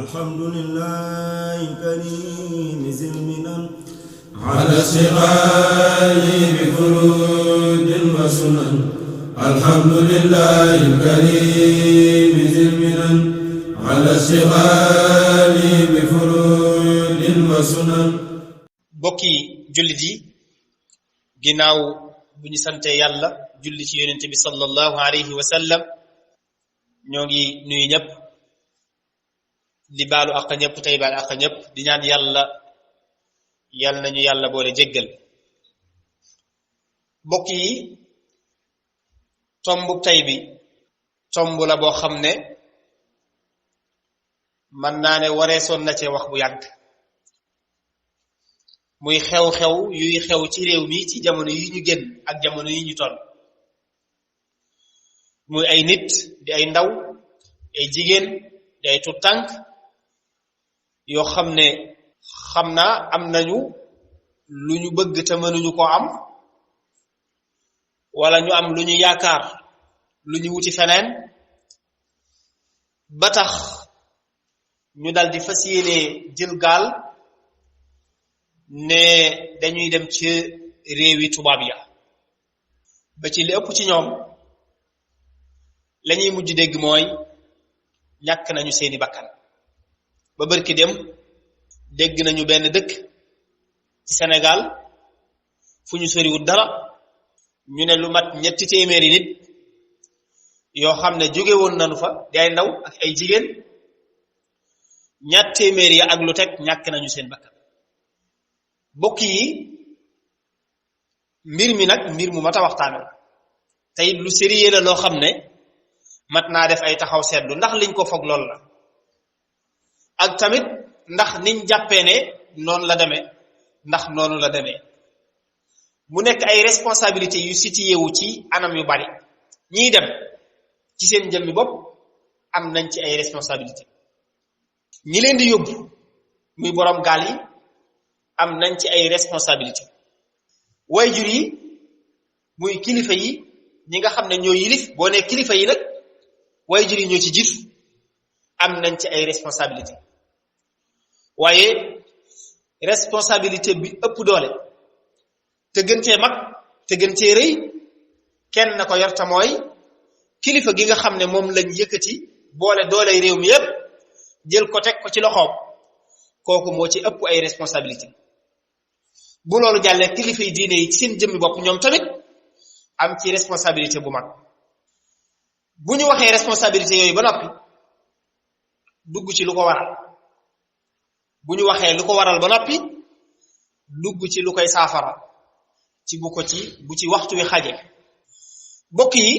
الحمد لله الكريم ذي المنن على استغال بفروض وسنن. الحمد لله الكريم ذي المنن على استغال بفروض وسنن. bokki jullit yi ginnaaw bu ñu sante yàlla julli ci yonent bi sallallahu alayhi wa sallam ñoo ngi nuyu ñëpp di baalu àq ñëpp tey baal àq ñëpp di ñaan yàlla nañu yàlla boole jéggal. bokk yi tombu tey bi tomb la boo xam ne mën naa ne wareesoon na cee wax bu yàgg, muy xew-xew yuy xew ci réew mi ci jamono yi ñu génn ak jamono yi ñu toll, muy ay nit di ay ndaw di ay jigéen di ay tuut tànk yoo xam ne xam naa am nañu lu ñu bëgg te mënuñu ko am, wala ñu am lu ñu yaakaar lu ñu wuti feneen ba tax ñu daldi fas yéene jël gaal ne dañuy dem ci réewi tubaab ya. ba ci li ëpp ci ñoom lañuy mujj dégg mooy ñàkk nañu seeni bakkan. ba bërki dem dégg nañu benn dëkk ci Sénégal fu ñu soriwul dara ñu ne lu mat 300 nit yoo xam ne jóge woon nañu fa di ay ndaw ak ay jigéen, 200 ya ak lu teg ñàkk nañu seen bakkan. bokk yi mbir mi nag mbir mu mat a waxtaanal te it lu sérieux la loo xam ne mat naa def ay taxaw seetlu ndax liñ ko foog lool la, ak tamit ndax niñ jàppee ne noonu la demee ndax noonu la demee. mu nekk ay responsabilités yu situé wu ci anam yu bari. ñiy dem ci seen jëmmi bopp am nañ ci ay responsabilités, ñi leen di yóbbu muy borom gaal yi am nañ ci ay responsabilité, waajur yi muy kilifa yi ñi nga xam ne ñoo yilif. boo nee kilifa yi nag waajur yi ñoo ci jiitu, am nañ ci ay responsabilité. waaye responsabilité bi ëpp doole te gën cee mag te gën cee rëy kenn na ko yor te mooy kilifa gi nga xam ne moom lañ yëkkati boole dooley réew mi yépp jël ko teg ko ci loxoom, kooku moo ci ëpp ay responsabilité. bu loolu jàllee kilifa yi diine yi ci seen jëmmi bopp ñoom tamit am ci responsabilité bu mag. bu ñu waxee responsabilité yooyu ba noppi dugg ci lu ko waral, bu ñu waxee lu ko waral ba noppi dugg ci lu koy saafara ci bu ci waxtu wi xaje. bokk yi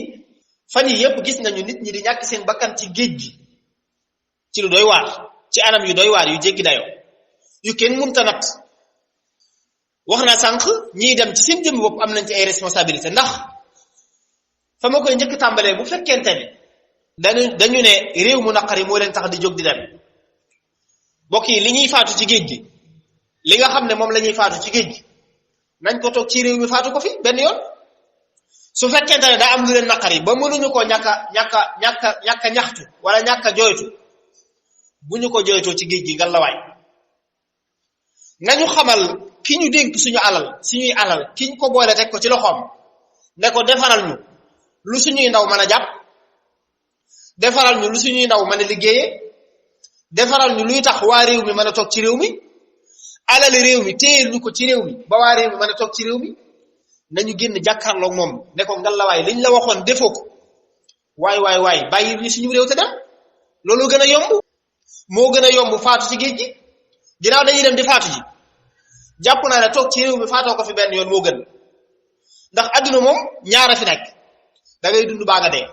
fan yi yépp gis nañu nit ñi di ñàkk seen bakkan ci géej gi ci lu doy waar, ci anam yu doy waar yu jéggi dayoo yu kenn mënta natt. wax naa sànq ñiy dem ci seen jëmmi bopp am nañ ci ay responsabilité, ndax fa ma koy njëkk tàmbalee bu fekkente ne dañu ne réew mu naqari moo leen tax di jóg di dem. bokk yi li ñuy faatu ci géej gi, li nga xam ne moom la ñuy faatu ci géej gi, nañ ko toog ci réew mi faatu ko fi benn yoon. su fekkente ne daa am lu leen naqari ba mënuñu koo ñàkk a ñaxtu wala ñàkk a jooytu, bu ñu ko jooytoo ci géej gi ngalawaay nañu xamal ki ñu dénk suñuy alal ki ñu ko boole teg ko ci loxoom ne ko defaral ñu lu suñuy ndaw mën a jàpp, defaral ñu lu suñuy ndaw mën a liggéeyee, defaral ñu luy tax waa réew mi mën a toog ci réew mi, alali réew mi téyel ñu ko ci réew mi ba waa réew mi mën a toog ci réew mi. nañu génn jàkkaarloog moom ne ko ngalawaay liñ la waxoon defoo ko, waay bàyyi ñu suñu réew te dem. loolu gën a yomb, moo gën a yomb faatu ci géej gi. ginnaaw dañuy dem di faatu ji, jàpp naa ne toog ci réew mi faatoo ko fi benn yoon moo gën, ndax adduna moom ñaara fi nekk, da ngay dund baa nga dee.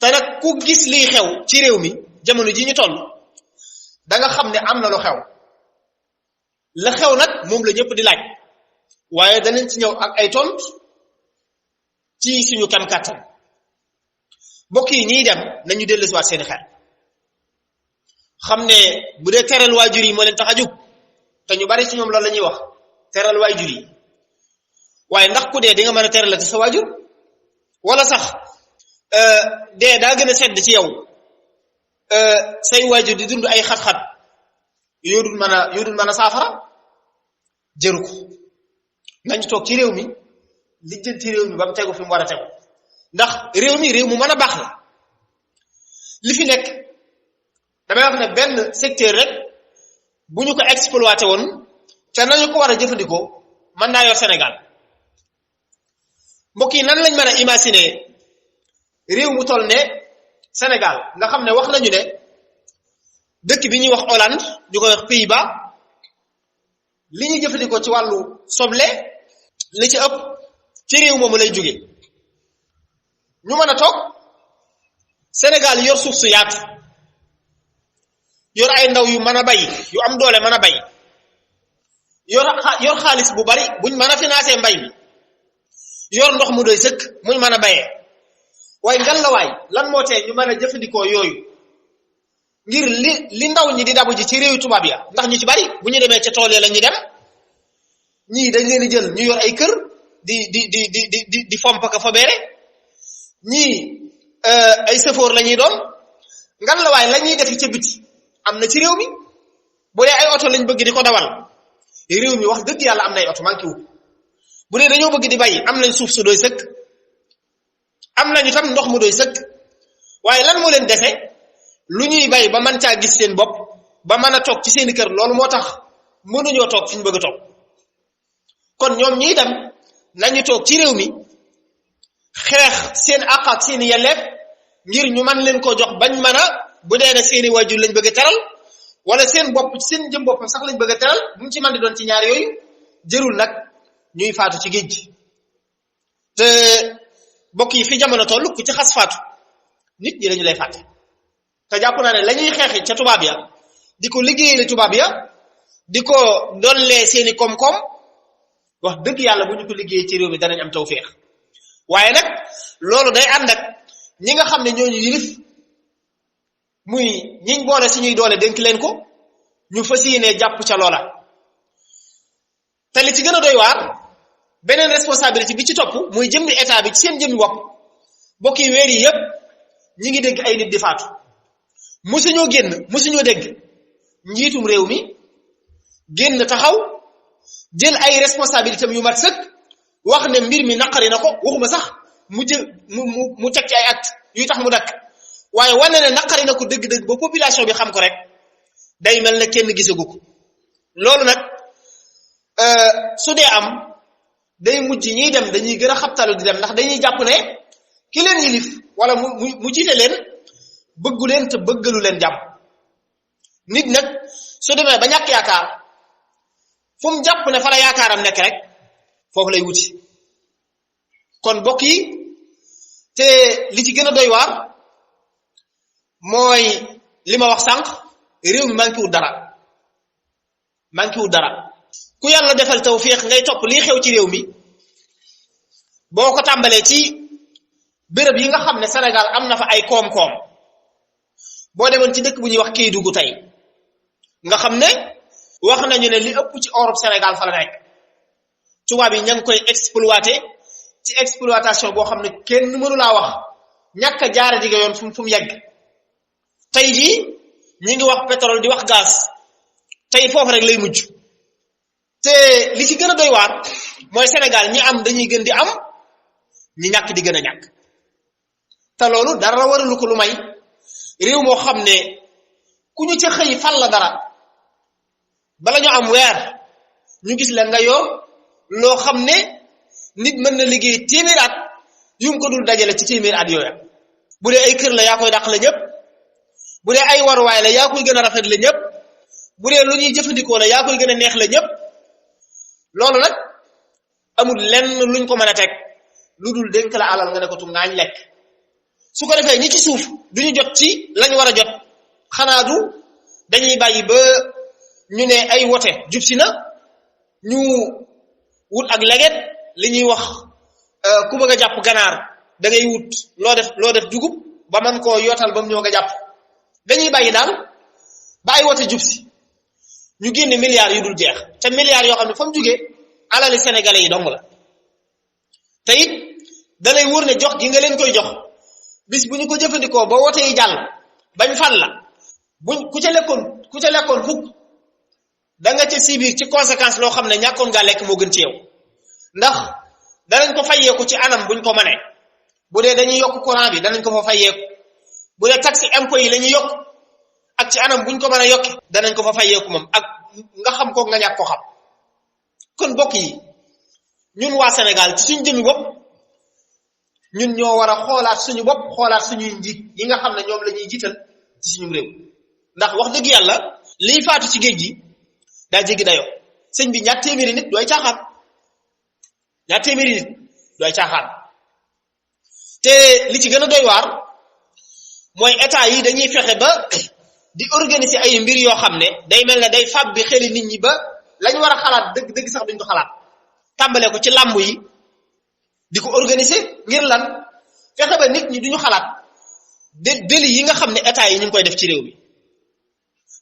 te nag ku gis liy xew ci réew mi jamono ji ñu toll da nga xam ne am na lu xew. la xew nag moom la ñëpp di laaj, waaye danañ ci ñëw ak ay tont ci suñu kam kàttan. mbokk yi ñiy dem nañu dellusiwaat seeni xel, xam ne bu dee teral waajur yi moo leen tax a jóg, te ñu bari ci ñoom loolu la ñuy wax teral waajur yi. waaye ndax ku dee di nga mën a teral ci sa waajur, wala sax dee daa gën a sedd ci yow say waajur di dund ay xat-xat yoo dul mën a saafara jëru ko nañu toog ci réew mi lijjanti réew mi ba mu tegu fi mu war a tegu ndax réew mi réew mu mën a baax la li fi nekk damay wax ne benn secteur rek bu ñu ko exploité woon te nañu ko war a jëfandikoo mën naa yor Sénégal mbokk yi nan lañ mën a imaginer réew mu toll ne Sénégal nga xam ne wax nañu ne dëkk bi ñuy wax Hollande ñu koy wax Pays-Bas li ñuy jëfandikoo ci wàllu soble li ci ëpp ci réew moomu lay jóge ñu mën a toog Sénégal yor suuf su yaatu yor ay ndaw yu mën a bay yu am doole mën a bay yor xaalis bu bari buñ mën a financer mbay mi yor ndox mu doy sëkk muñ mën a bayee waaye ngan la waay lan moo tee ñu mën a jëfandikoo yooyu ngir li ndaw ñi di dabu ji ci réewu tubaab ya ndax ñu ci bari bu ñu demee ca tool ya la ñuy dem ñii dañ leen di jël ñu yor ay kër di fomp ka fa beere ñii ay sëfoor la ñuy doon ngan la waay la ñuy defi ca biti am na ci réew mi bu dee ay oto lañ bëgg di ko dawal réew mi wax dëgg yàlla am na ay oto manqué wu bu dee dañoo bëgg di bay am nañ suuf su doy sëkk am nañu tam ndox mu doy sëkk waaye lan moo leen dese lu ñuy bay ba mën caa gis seen bopp ba mën a toog ci seeni kër loolu moo tax mënuñoo toog fi ñu bëgg a toog kon ñoom ñii dem nañu toog ci réew mi xeex seen àq ak seeni yelleef ngir ñu mën leen ko jox bañ mën a bu dee ne seeni waajur lañ bëgg a teral wala seen bopp seen jëm boppam sax lañ bëgg a teral bu mu ci mën di doon ci ñaar yooyu jërul nag ñuy faatu ci géej gi te bokk yi fi jamono toll ku ci xas faatu nit ñi dañu lay fàtte te jàpp naa ne la ñuy xeexi ca tubaab ya di ko liggéeyale tubaab ya di ko dollee seeni koom-koom wax dëgg yàlla bu ñu ko liggéeyee ci réew mi danañ am tawfeex waaye nag loolu day ànd ak ñi nga xam ne ñooñu yilif muy ñiñ boole suñuy doole dénk leen ko ñu fas yéenee jàpp ca loola te li ci gën a doy waar beneen responsabilité bi ci topp muy jëmmi état bi ci seen jëmmi bopp bokk yi weer yi yépp ñi ngi dégg ay nit di faatu musuñoo dégg njiitum réew mi génn taxaw jël ay responsabilité yu mat sëkk wax ne mbir mi naqari na ko waxuma sax mu teg ci ay acte yuy tax mu dakk waaye wane ne naqari na ko dëgg-dëgg ba population bi xam ko rek day mel ne kenn gisagu ko loolu nag su dee am day mujj ñiy dem dañuy gën a xabtalu di dem ndax dañuy jàpp ne ki leen yilif wala mu jiite leen bëggu leen te bëggalu leen jàmm nit nag su demee ba ñàkk yaakaar fu mu jàpp ne fa la yaakaaram nekk rek foofu lay wuti kon bokk yi te li ci gën a doy waar mooy li ma wax sànq réew mi manqué wul dara ku yàlla defal tawfiq ngay topp lii xew ci réew mi boo ko tàmbalee ci béréb yi nga xam ne Sénégal am na fa ay koom-koom boo demoon ci dëkk bu ñuy wax Kédougou tey nga xam ne wax nañu ne li ëpp ci Europe Sénégal fa la nekk tubaab yi ña ngi koy exploité ci exploitation boo xam ne kenn mënu laa wax ñàkk a jaare digga yoon fu mu yegg tey jii ñi ngi wax pétrole di wax gaz tey foofu rek lay mujj te li ci gën a doy waar mooy Sénégal ñi am dañuy gën di am ñi ñàkk di gën a ñàkk te loolu dara waralu ko lu may réew moo xam ne ku ñu ca xëy fal la dara bala ñu am weer ñu gis la nga yor loo xam ne nit mën na liggéey téeméer at yu mu ko dul dajale ci téeméer at yooya bu dee ay kër la yaa koy dàq la ñëpp bu dee ay waruwaay la yaa koy gën a rafet la ñëpp bu dee lu ñuy jëfandikoo la yaa koy gën a neex la ñëpp loolu nag amul lenn luñ ko mën a teg lu dul dénk la alal nga ne ko tu ngaañ lekk su ko defee ñi ci suuf duñu jot ci lañ war a jot xanaa du dañuy bàyyi ba ñu ne ay wote jub si na ñu wut ak leget li ñuy wax ku bëgg a jàpp ganaar da ngay wut loo def dugub ba man koo yootal ba mu ñëw nga jàpp dañuy bàyyi daal ba ay wote jub si ñu génne milliards yu dul jeex te milliards yoo xam ne fa mu jugee alali sénégalais yi dong la te it dalay wóor ne jox gi nga leen koy jox bis bu ñu ko jëfandikoo ba wote yi jàll bañ fal la ku ca lekkoon fukk da nga ca sibir ci conséquence loo xam ne ñàkkoon ngaa lekk moo gën ci yow ndax danañ ko fayeeku ci anam buñ ko mënee bu dee dañuy yokk courant bi danañ ko fa fayeeku bu dee taxe impôt yi la ñuy yokk ak ci anam buñ ko mën a yokke danañ ko fa fayeeku moom ak nga xam ko nga ñàkk ko xam kon bokk yi ñun waa Sénégal ci suñu jëmi bopp ñun ñoo war a xoolaat suñu bopp xoolaat suñuy njiit yi nga xam ne ñoom la ñuy jiital ci suñu réew ndax wax dëgg yàlla liy faatu ci géej gi daa jéggi dayoo sëñ bi ñaar téeméeri nit dooy caaxaan te li ci gën a doy waar mooy état yi dañuy fexe ba di organiser ay mbir yoo xam ne day mel ne day fab bi xeli nit ñi ba lañ war a xalaat dëgg sax duñ ko xalaat tàmbalee ko ci làmb yi di ko organiser ngir lan fexe ba nit ñi duñu xalaat déli yi nga xam ne état yi ñu ngi koy def ci réew mi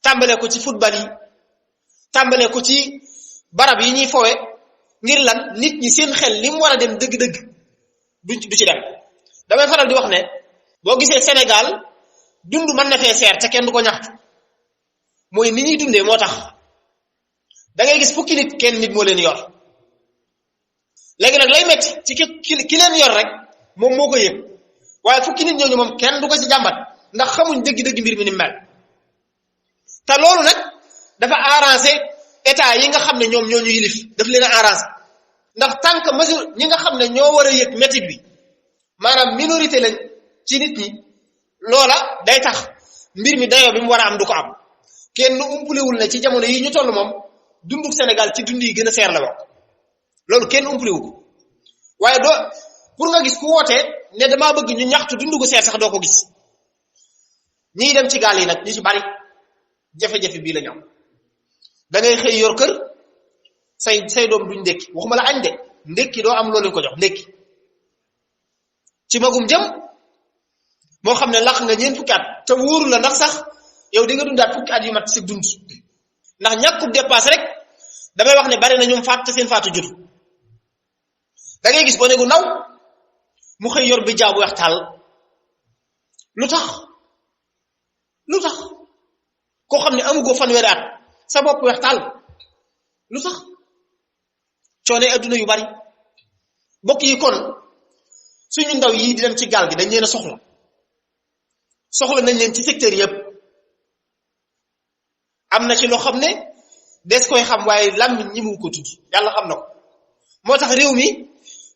tàmbalee ko ci football yi tàmbalee ko ci barab yi ñuy fowe ngir lan nit ñi seen xel li mu war a dem dëgg-dëgg du ci dem damay faral di wax ne boo gisee Sénégal dund mën na fee seer te kenn du ko ñaxtu mooy ni ñuy dundee moo tax da ngay gis fukki nit kenn nit moo leen yor léegi nag lay metti ci ki leen yor rek moom moo ko yëg waaye fukki nit ñooñu moom kenn du ko ci jàmbat ndax xamuñ dëgg-dëgg mbir mi ni mel te loolu nag dafa arrangé état yi nga xam ne ñoom ñoo ñu yilif daf leen a arrangé ndax tant que mesure ñi nga xam ne ñoo war a yëg métit bi maanaam minorité lañ ci nit ñi loola day tax mbir mi dayoo bi mu war a am du ko am kenn umpulewul ne ci jamono yi ñu toll moom dunduk Sénégal ci dund yi gën a seer la bokk loolu kenn umpulewu ko waaye doo pour nga gis ku wootee ne damaa bëgg ñu ñaxtu dundu gu seer sax doo ko gis ñiy dem ci gaal yi nag ñu ci bari jafe-jafe bii la ñu am da ngay xëy yor kër say doom duñ ndékki waxuma la añ de ndékki doo am loolu ko jox ndékki ci magum jëm moo xam ne laq nga ñeent fukki at te wóoru la ndax sax yow di nga dundaat fukki at yu mat si dund ndax ñàkkub dépasse rek damay wax ne bari na ñoom faat te seen faatu jotu da ngay gis boo negu naw mu xëy yor bi jaabu weex taal lu tax koo xam ne amugoo fanweeri at sa bopp weex taal lu tax coone adduna yu bari bokk yi kon suñu ndaw yii di dem ci gaal gi dañ leen a soxla nañ leen ci secteur yëpp am na ci loo xam ne des koy xam waaye làmmiñ ñi mu ko tudd yàlla xam na ko moo tax réew mi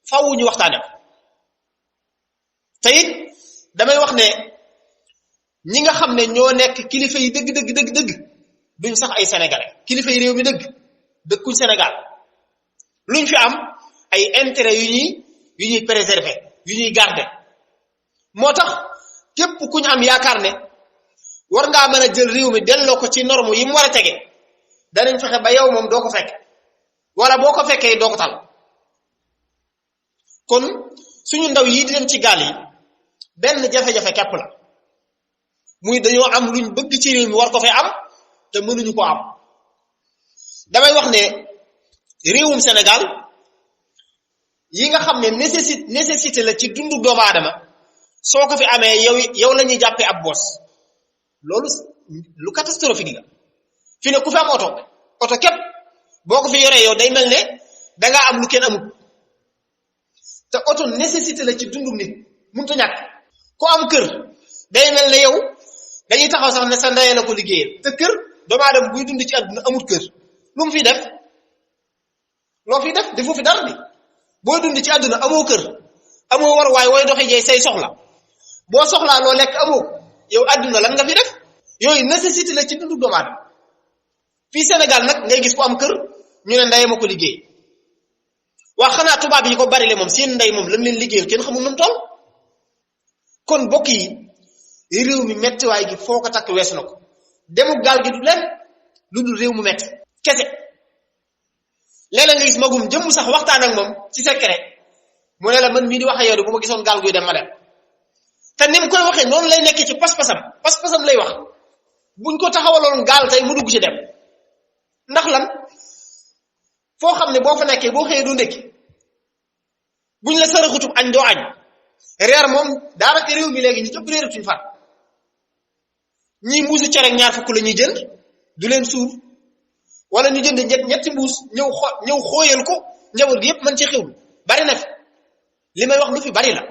faaw ñu waxtaane ko te it damay wax ne ñi nga xam ne ñoo nekk kilifa yi dëgg duñ sax ay sénégalais kilifa yi réew mi dëkkuñ Sénégal luñ fi am ay intérêt yu ñuy préserver yu ñuy garder moo tax képp ku ñu am yaakaar ne war ngaa mën a jël réew mi delloo ko ci norme yi mu war a tege danañ fexe ba yow moom doo ko fekk wala boo ko fekkee doo ko tal kon suñu ndaw yi di dem ci gaal yi benn jafe-jafe képp la muy dañoo am luñ bëgg ci réew mi war ko fee am te mënuñu ko am damay wax ne réewum Sénégal yi nga xam ne nécessité la ci dundu doomu aadama soo ko fi amee yow la ñuy jàppee ab boss loolu lu catastrophique la fi ne ku fi am oto képp boo ko fi yoree yow day mel ne dangaa am lu kenn amul te oto nécessité la ci dundu nit mënut a ñàkk ko am kër day mel ne yow dañuy taxaw sax ne sa ndey la ko liggéeyal te kër doomu aadama buy dund ci àdduna amul kër lu mu fiy def loo fiy def defu fi dara bi booy dund ci àdduna amoo kër amoo war waaye wooy doxi jey say soxla boo soxlaa loo lekk amoo yow àdduna lan nga fi def yooyu nécessité la ci dundu doomu aadama fii Sénégal nag ngay gis ko am kër ñu ne ndey ma ko liggéey waa xanaa tubaab yi ko bari le moom seen ndey moom lam leen liggéeyal kenn xamul nu mu toll kon bokk yi réew mi mettiwaay gi foo ko takk weesu na ko demu gaal gi du leen lu dul réew mu metti kese léeg-léeg nga gis magum jëmm sax waxtaan ak moom ci secret mu ne la man mii di wax ak yow de bu ma gisoon gaal guy dem ma dem te ni mu koy waxee noonu lay nekkee ci pas-pasam lay wax buñ ko taxawaloon gaal tey mu dugg ci dem ndax lan foo xam ne boo fa nekkee boo xëyee du ndekki buñ la saraxutub añ doo añ reer moom daanaka réew mi léegi ñu jëpp réeratuñ far ñii mbuusu cere ak ñaar fukk la ñuy jënd du leen suur wala ñu jënd ñetti mbuus ñëw xooyal ko njaboot gi yépp mën ci xewlu bari na fi li may wax lu fi bari la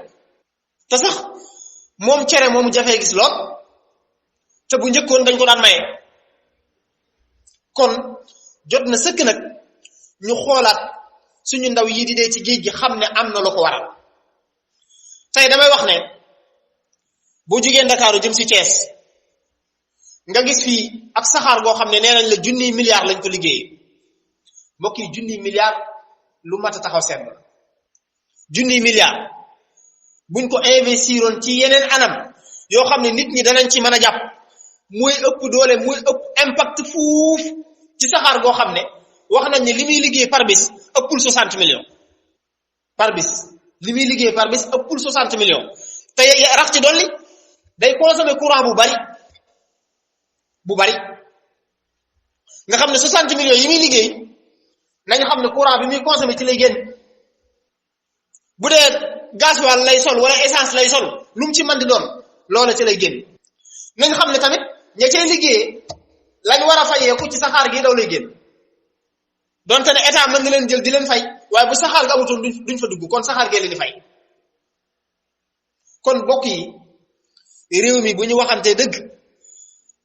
te sax moom cere moomu jafee gis lool te bu njëkkoon dañ ko daan maye kon jot na sëkk nag ñu xoolaat suñu ndaw yi di dee ci géej gi xam ne am na lu ko waral tey damay wax ne boo jógee Ndakaaru jëm ci Thiès nga gis fii ak saxaar goo xam ne nee nañ la junniy milliards lañ ko liggéeyee mbokk yi junniy milliards lu mat a taxaw seet la junniy milliards buñ ko investiroon ci yeneen anam yoo xam ne nit ñi danañ ci mën a jàpp muy ëpp doole muy ëpp impact fuuf ci saxaar goo xam ne wax nañ ne li muy liggéey par bis ëppul 60 millions par bis li muy liggéey par bis ëppul 60 millions te rax ci dolli day consommer courant bu bari nga xam ne 60 millions yi muy liggéey nañu xam ne courant bi muy consommer ci lay génn bu dee gasoil lay sol wala essence lay sol lu mu ci mën di doon loola ci lay génn nañ xam ne tamit ña cay liggéeyee lañ war a fayeeku ci saxaar gi daw lay génn donte ne état mën na leen jël di leen fay waaye bu saxaar ga amutoon duñ fa dugg kon saxaar gee leen di fay kon bokk yi réew mi bu ñu waxantee dëgg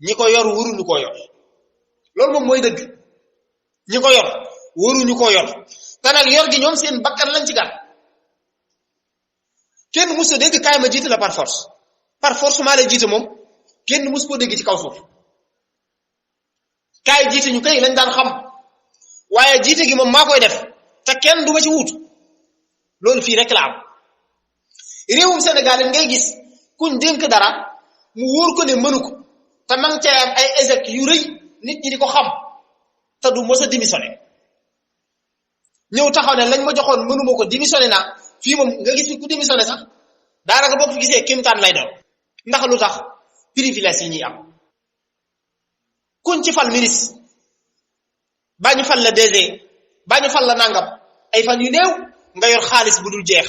ñi ko yor waruñu koo yor loolu moom mooy dëgg ñi ko yor waruñu koo yor te nag yor gi ñoom seen bakkan lañ ci gàtt kenn mus a dégg kaay ma jiite la par force maa lay jiite moom kenn mus koo dégg ci kaw suuf kaay jiite ñu kay lañ daan xam waaye jiite gi moom maa koy def te kenn du ma ci wuutu loolu fii rek la am réewum Sénégal ngay gis kuñ dénk dara mu wóor ko ne mënu ko te mang cee am ay échec yu rëy nit ñi di ko xam te du mos a démissionné ñëw taxaw ne lañ ma joxoon mënuma ko démissionné naa fii moom nga gis fi ku démissionné sax daanaka boo ko gisee kéemtaan lay doon ndax lu tax privilège yi ñuy am kuñ ci fal ministre baa ñu fal la DG baa ñu fal la nangam ay fan yu néew nga yor xaalis bu dul jeex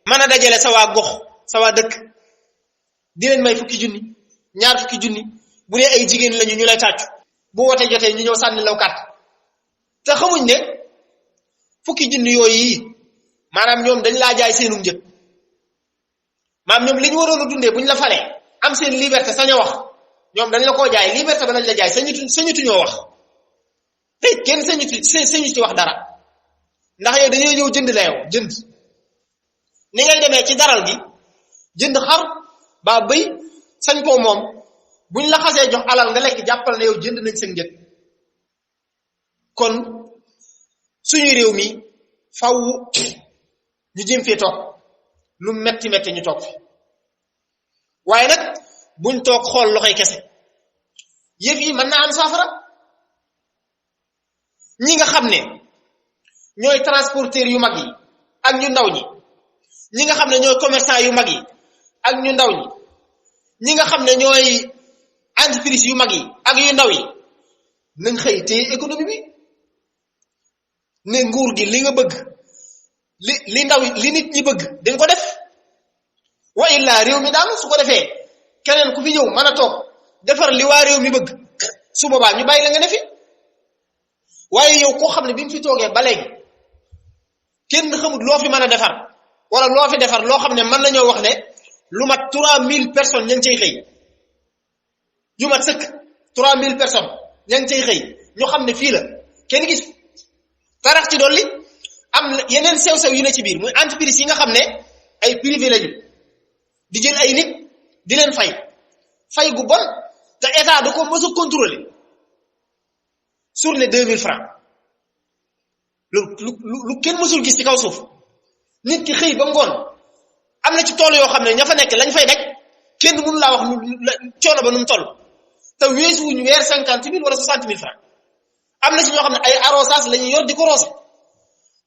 mën a dajale sa waa gox sa waa dëkk di leen may fukki junni ñaar fukki junni bu dee ay jigéen lañu ñu lay tàccu bu wootee jotee ñu ñëw sànni law carte te xamuñ ne fukki junni yooyu yi maanaam ñoom dañ laa jaay seenum njëg maanaam ñoom li ñu waroon a dundee buñ la falee am seen liberté sañ a wax ñoom dañ la koo jaay liberté ba lañ la jaay sañutu ñoo wax te kenn sañu ci wax dara ndax yow dañoo ñëw jënd la yow jënd ni ngay demee ci daral gi jënd xar ba bëy sañ koo moom buñ la xasee jox alal nga lekk jàppal na yow jënd nañ seen njëg kon suñu réew mi faw ñu jëm fee toog lu metti metti ñu toog fi waaye nag buñ toog xool loxoy kese yëf yi mën naa am saafara ñi nga xam ne ñooy transporteur yu mag yi ak ñu ndaw ñi ñi nga xam ne ñooy commerçant yu mag yi ak ñu ndaw ñi ñi nga xam ne ñooy entreprise yu mag yi ak yu ndaw yi nañ xëy téye économie bi ne nguur gi li nga bëgg li ndaw li nit ñi bëgg dañ ko def wa illa réew mi daal su ko defee keneen ku fi ñëw mën a toog defar li waa réew mi bëgg su boobaa ñu bàyyi la nga ne fi waaye yow koo xam ne bi mu fi toogee ba léegi kenn xamut loo fi mën a defar wala loo fi defar loo xam ne mën nañoo wax ne lu mat 3000 personnes ña ngi cay xëy yu mat sëkk 3000 personnes ña ngi cay xëy ñu xam ne fii la kenn gis tarax ci dolli am yeneen sew-sew yu ne ci biir muy entreprise yi nga xam ne ay privé lañu di jël ay nit di leen fay gu bon te état da ko mës a contrôler sur les 2000 francs lu kenn mësul gis ci kaw suuf nit ki xëy ba ngoon am na ci tool yoo xam ne ña fa nekk lañ fay daj kenn mënu laa wax coono ba nu mu toll te weesu wuñu weer 50 000 wala 60 000 francs am na ci ñoo xam ne ay arrosage la ñuy yor di ko roose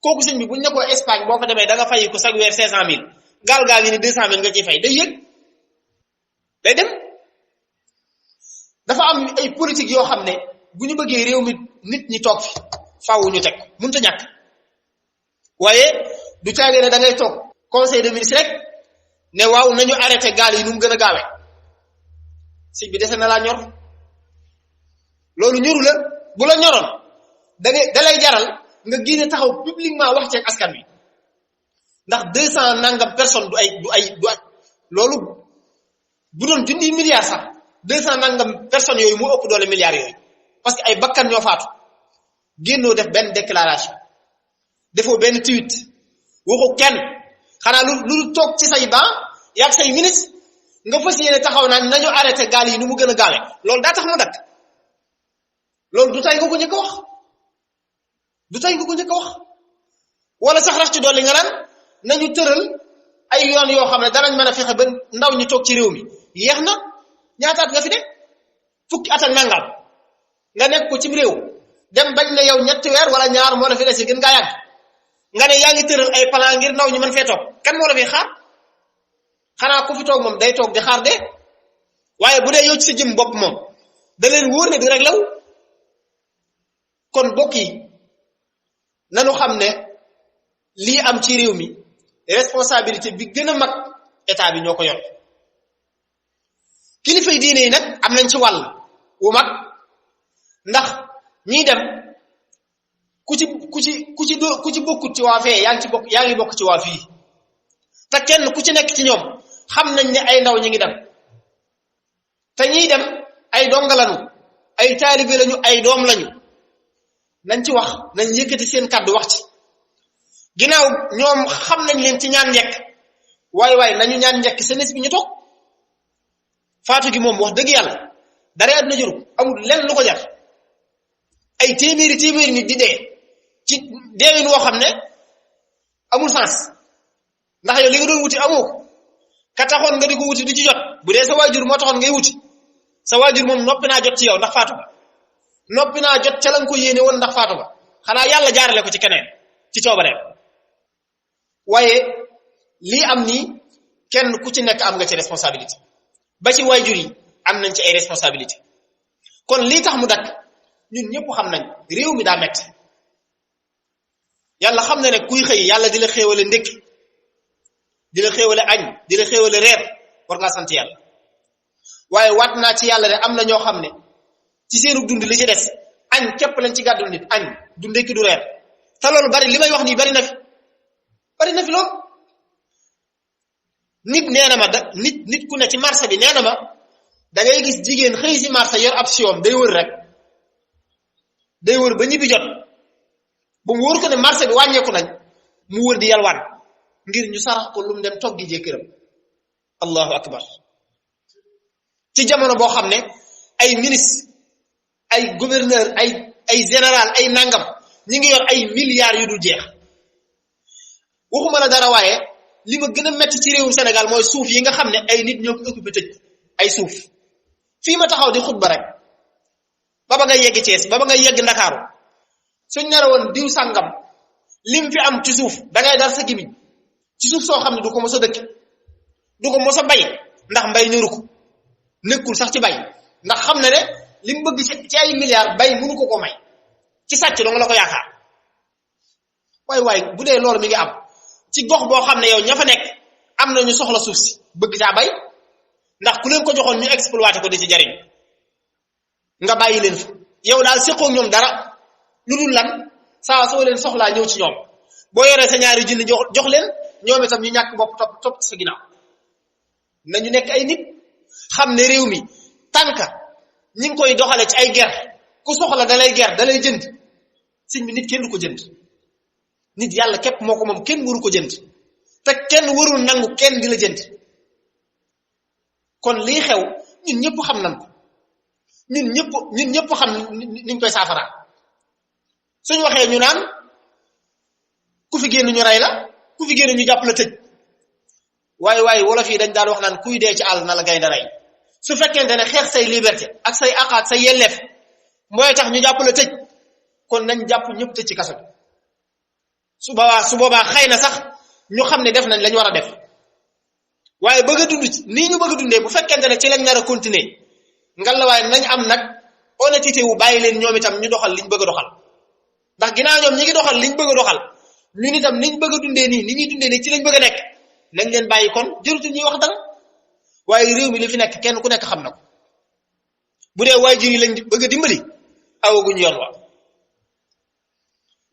kooku sëñ bi buñ ne ko Espagne boo fa demee da nga fay ko chaque weer 500 000 gaal gaa ngi ni 200 000 nga ciy fay day yëg day dem dafa am ay politique yoo xam ne bu ñu bëggee réew mi nit ñi toog fi faaw ñu teg mënut a ñàkk waaye du caagee ne da ngay toog conseil de ministre rek ne waaw nañu arrêté gaal yi nu mu gën a gaawee sëñ bi dese na laa ñor loolu ñoru la bu la ñoroon da lay jaral nga génne taxaw publiquement wax ci askan wi ndax 200 nangam personnes du ay loolu bu doon junniy milliards sax 200 nangam personnes yooyu moo ëpp doole milliards yooyu parce que ay bakkan ñoo faatu génnoo def benn déclaration defoo benn tweet waxu kenn xanaa lu toog ci say banc yaag say ministre nga fas yéene taxaw naan nañu arrêté gaal yi nu mu gën a gaawee loolu daa tax mu dakk loolu du tay nga ko njëkk a wax du tay nga ko njëkk a wax wala sax rax ci dolli nga naan nañu tëral ay yoon yoo xam ne danañ mën a fexe ba ndaw ñi toog ci réew mi yeex na ñaataat nga fi de fukki at ak nangam nga nekk ko ci réew dem bañ ne yow ñetti weer wala ñaar moo la fi dese gën ngaa yàgg nga ne yaa ngi tëral ay plan ngir ndaw ñi mën fee toog kan moo la fi xaar xanaa ku fi toog moom day toog di xaar de waaye bu dee yow ci sa jëm bopp moom da leen wóor ne du rek law kon bokk yi nanu xam ne lii am ci réew mi responsabilité bi gën a mag état bi ñoo ko yor kilifay diine yi nag am nañ ci wàll wu mag ndax ñiy dem ku ci bokkut ci waa fee yaa ngi bokk ci waa fii te kenn ku ci nekk ci ñoom xam nañ ne ay ndaw ñi ngi dem te ñiy dem ay donga lañu ay taalibe lañu ay doom lañu nañ ci wax nañ yëkkati seen kàddu wax ci ginnaaw ñoom xam nañ leen ci ñaan njekk waaye nañu ñaan njekk senes bi ñu toog faatu gi moom wax dëgg yàlla dara àdduna jëru amul lenn lu ko jar ay téeméeri nit di dee ci deewin woo xam ne amul sens ndax yow li nga doon wuti amoo ko ka taxoon nga di ko wuti du ci jot bu dee sa waajur moo taxoon ngay wuti sa waajur moom noppi naa jot ci yow ndax faatu ba noppi naa jot ca la nga ko yéene woon ndax faatu ba xanaa yàlla jaarale ko ci keneen ci coobareem waaye lii am nii kenn ku ci nekk am nga ci responsabilité ba ci waajur yi am nañ ci ay responsabilité kon lii tax mu dakk ñun ñëpp xam nañ réew mi daa metti yàlla xam na ne kuy xëy yàlla di la xéewale ndékki di la xéewale añ di la xéewale reer war ngaa sant yàlla waaye waat naa ci yàlla ne am na ñoo xam ne ci seenu dund li ci des añ képp lañ ci gàddul nit añ du ndékki du reer te loolu bari li may wax nii bari na fi loolu nit nee na ma nit ku ne ci marché bi nee na ma da ngay gis jigéen xëy si marché yor ab siyoom day wër ba ñibbi jot ba mu wóor ko ne marché bi wàññeeku nañ mu wër di yalwaan ngir ñu sarax ko lu mu dem toggi jëkkëram allahu akbar ci jamono boo xam ne ay ministre ay gouverneur ay général ay nangam ñi ngi yor ay milliards yu dul jeex waxuma la dara waaye li ma gën a metti ci réewum Sénégal mooy suuf yi nga xam ne ay nit ñoo ko occupé tëj ay suuf fii ma taxaw di xutba rek ba nga yegg Thiès ba nga yegg Ndakaaru suñ nara woon diw sàngam lim fi am ci suuf dangay dar sa gimiñ ci suuf soo xam ne du ko mos a dëkk du ko mos a bay ndax mbay ñoru ko nekkul sax ci bay ndax xam ne ne lim bëgg ci ay milliards bay mënu ko may ci sàcc dong la ko yaakaar waaye bu dee loolu mi ngi am ci gox boo xam ne yow ña fa nekk am na ñu soxla suuf si bëgg caa bay ndax ku leen ko joxoon ñu exploité ko di ci jariñ nga bàyyi leen fa yow daal séqoo ñoom dara lu dul lan saa soo leen soxlaa ñëw ci ñoom boo yoree sa ñaari junni jox leen ñoom itam ñu ñàkk bopp topp ci sa ginnaaw nañu nekk ay nit xam ne réew mi tànka ñi ngi koy doxale ci ay ger ku soxla dalay ger dalay jënd sëñ bi nit kenn du ko jënd nit yàlla képp moo ko moom kenn waru ko jënd te kenn warul nangu kenn di la jënd kon lii xew ñun ñëpp xam nañ ko ñun ñëpp xam niñ koy saafara suñ waxee ñu naan ku fi génn ñu rey la ku fi génn ñu jàpp la tëj waaye wolof yi dañ daan wax naan kuy dee ci àll na la gaynde rey su fekkente ne xeex say liberté ak say àq ak say yelleef mooy tax ñu jàpp la tëj kon nañ jàpp ñëpp tëj ci kaso bi su boobaa xëy na sax ñu xam ne def nañ lañ war a def waaye bëgg a dund ci nii ñu bëgg a dundee bu fekkente ne ci lañ nar a continuer ngal la waaye nañ am nag honnêteté wu bàyyi leen ñoom itam ñu doxal liñ bëgg a doxal ndax ginnaaw ñoom ñi ngi doxal liñ bëgg a doxal ñun itam niñ bëgg a dundee nii ni ñuy dundee nii ci lañ bëgg a nekk nañ leen bàyyi kon jërutul ñuy wax dara waaye réew mi li fi nekk kenn ku nekk xam na ko bu dee waajur yi lañ bëgg a dimbali awaguñ yoon wa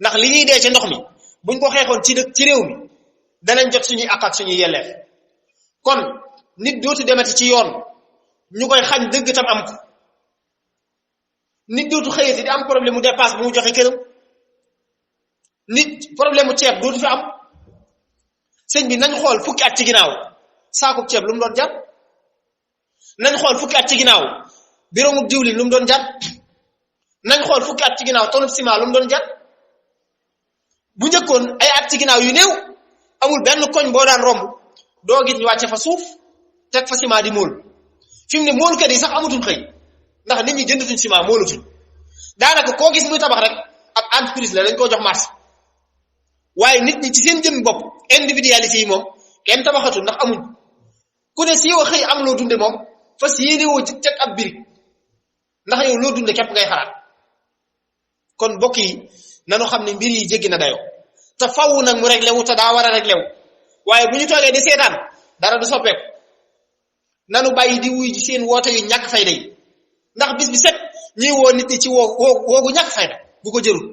ndax li ñuy dee ci ndox mi buñ ko xeexoon ci réew mi danañ jot suñuy àq ak suñuy yelleef kon nit dootu demati ci yoon ñu koy xañ dëgg tam am ko nit dootu xëyati di am problème mu dépasse bu mu joxe këram nit problème mu ceeb dootu fi am sëñ bi nañ xool fukki at ci ginnaaw saakub ceeb lu mu doon jar nañ xool fukki at ci ginnaaw biroŋub diwlin lu mu doon jar nañ xool fukki at ci ginnaaw tonub ciment lu mu doon jar bu njëkkoon ay at ci ginnaaw yu néew amul benn koñ boo daan romb doo gis ñu wàcce fa suuf teg fa ciment di móol fi mu ne móolkat yi sax amatuñ xëy ndax nit ñi jëndatuñ ciment móolatuñ daanaka koo gis muy tabax rek ab entreprise la dañ koo jox marché waaye nit ñi ci seen jëmmi bopp individualité yi moom kenn tabaxatul ndax amuñ ku ne si yow a xëy am loo dunde moom fas yéene woo teg ab birig ndax yow loo dunde képp ngay xalaat kon mbokk yi nanu xam ne mbir yi jéggi na dayoo te faw nag mu réglé wu te daa war a réglé wu waaye bu ñu toogee di seetaan dara du soppeeku nanu bàyyi di wuy ji seen woote yu ñàkk fayda yi ndax bis bi set ñuy woo nit ñi ci woogu ñàkk fayda bu ko jërul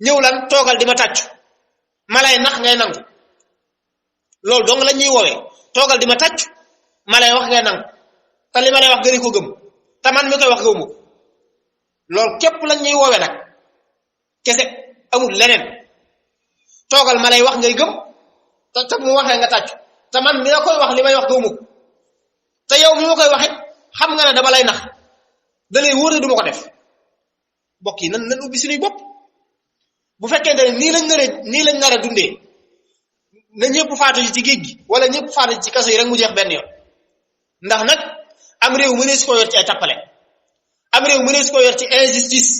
ñëw lan toogal di ma tàccu ma lay nax ngay nangu loolu dong lañ ñuy woowee toogal di ma tàccu ma lay wax ngay nangu te li ma lay wax gëri ko gëm te man mi koy wax gëwuma ko loolu képp lañ ñuy woowee nag kese amul leneen toogal ma lay wax ngay gëm te mu waxee nga tàccu te man mi la koy wax li may wax gëwuma ko te yow mi ma koy waxit xam nga ne dama lay nax da lay wóor ne du ma ko def mbokk yi nan ubbi suñuy bopp bu fekkente ne nii lañ nar a dundee na ñëpp faatu ci géej gi wala ñëpp faatu ci kaso yi rek mu jeex benn yoon ndax nag am réew mënees koo yor ci ay tappale am réew mënees koo yor ci injustice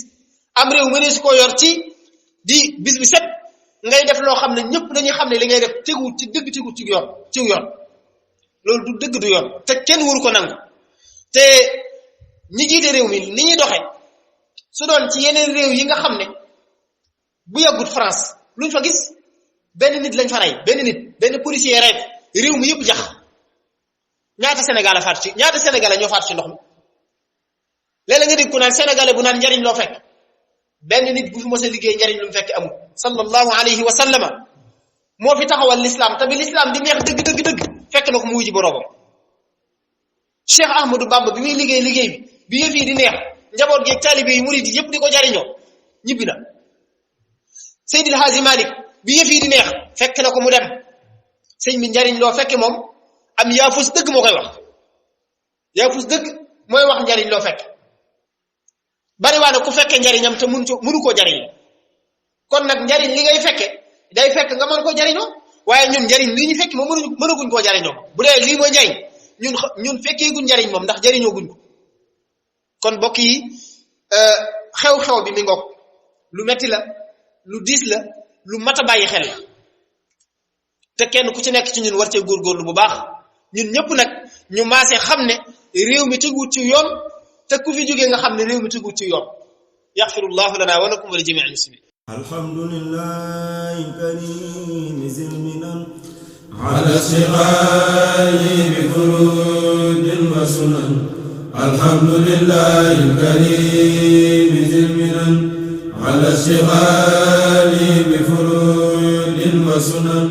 am réew mënees koo yor ci di bis bi set ngay def loo xam ne ñëpp dañuy xam ne li ngay def tegu ci dëgg tegu ci yoon ciw yoon loolu du dëgg du yoon te kenn waru ko nangu te ñi jiite réew mi ni ñuy doxe su doon ci yeneen réew yi nga xam ne bu yàggut France luñ fa gis benn nit lañ fa rey benn policier rey réew mi yëpp jax ñaata Sénégal ñoo faatu ci ndox mi léeg-léeg nga dégg ku naan sénégalais bu naan njariñ loo fekk benn nit bu fi mos a liggéey njariñ lu mu fekk amul sallallahu alayhi wa sallama moo fi taxawal l'islam te bi l'islam di neex dëgg fekk na ko mu wuji boroomam Cheikh Ahmadou Bamba bi muy liggéey bi yëf yi di neex njaboot gi ak taalibe yi murid yi yëpp di ko jariñoo ñibbi na Seydil Hadji Malick bi yëf yi di neex fekk na ko mu dem sëñ bi njariñ loo fekke moom am yaafus dëgg moo koy wax yaafus dëgg mooy wax njariñ loo fekk bari waa ne ku fekkee njariñam te mënu koo jariñ kon nag njariñ li ngay fekke day fekk nga mën koo jariñoo waaye ñun njariñ li ñu fekk moom mënaguñ koo jariñoo bu dee lii mooy njariñ ñun fekkeeguñ njariñ moom ndax jariñoo guñ ko kon mbokk yi xew-xew bi mi ngoog lu metti la lu diis la lu mat a bàyyi xel la te kenn ku ci nekk ci ñun war cee góorgóorlu bu baax ñun ñëpp nag ñu maase xam ne réew mi teguwut ci yoon te ku fi jógee nga xam ne réew mi teguwut ci yoon yaxfirullahu lana wa lakum wa li jami'il muslimin alhamdulillahi karim zil minan ala siqayi bi furudin wa sunan alhamdulillahi karim zil minan على الشغال بفرود وسنن